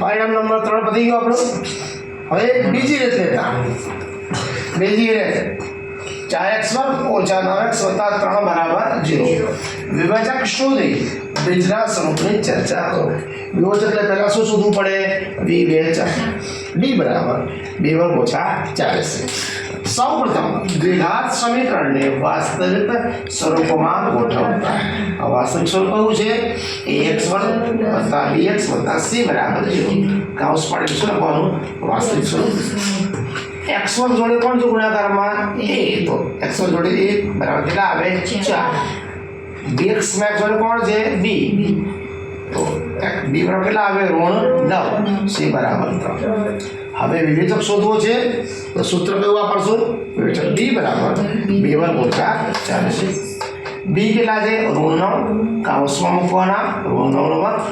પરિણામ નંબર 3 પતી ગયો આપણો. હવે બીજી રીત લેતા. બીજી રીત 4x1 ઓછા 9x વત્તા 3 બરાબર 0. વિભાજક શોધી બીજના સ્વરૂપની ચર્ચા કરો. વિભાજક એટલે પહેલા શું શોધવું પડે? વિભાજક d બરાબર 2 વર્ગ ઓછા 4c. સૌપ્રથમ દ્વિઘાત સમીકરણને વાસ્તવિક સ્વરૂપમાં ગોઠવતા. આ વાસ્તવિક સ્વરૂપ કયું છે? ax1 વત્તા bx વત્તા c બરાબર 0. કાઉસ પાડી શું લખવાનું? વાસ્તવિક સ્વરૂપ. x1 જોડે કોણ જો ગુણાકારમાં? a. તો x1 જોડે a બરાબર કેટલા આવે? 4. bx max જોડે કોણ છે? b. તો b બરાબર કેટલા આવે? ઋણ 9. c બરાબર 3. હવે વિવેચક શોધવો છે તો સૂત્ર કયું વાપરશું? વિવેચક d બરાબર 2 વર્ગ ઓછા 4c. b કેટલા છે? ઋણ 9. કાઉસમાં મૂકવાના ઋણ 9 વર્ગ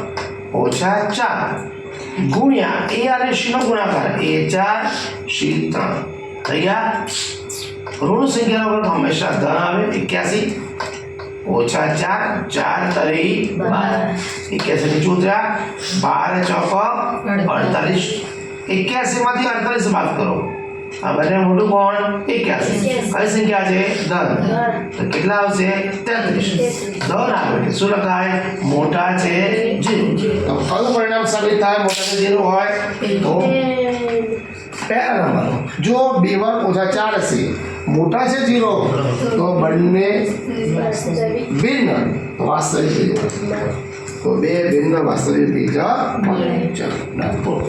ઓછા 4 ગુણ્યા a અને c નો ગુણાકાર a4 c3 થઈ ગયા. ઋણ સંખ્યાનો વર્ગ હંમેશા ધન આવે. 81 ઓછા 4 4 તરી 12 81 નીચે ઉતર્યા 12 ચોક 48 81 માંથી 48 બાદ કરો. આ બંને મોટું કોણ? 81. કઈ સંખ્યા છે? ધન. તો કેટલા આવશે? 33. ધન આવે એટલે શું લખાય? મોટા છે 0. તો કયું પરિણામ સાબિત થાય? મોટા છે 0 હોય તો પહેલા નંબર જો b વર્ગ ઓછા 4c મોટા છે 0 તો બંને ભિન્ન વાસ્તવિક બીજો. તો બે ભિન્ન વાસ્તવિક બીજો. ચલો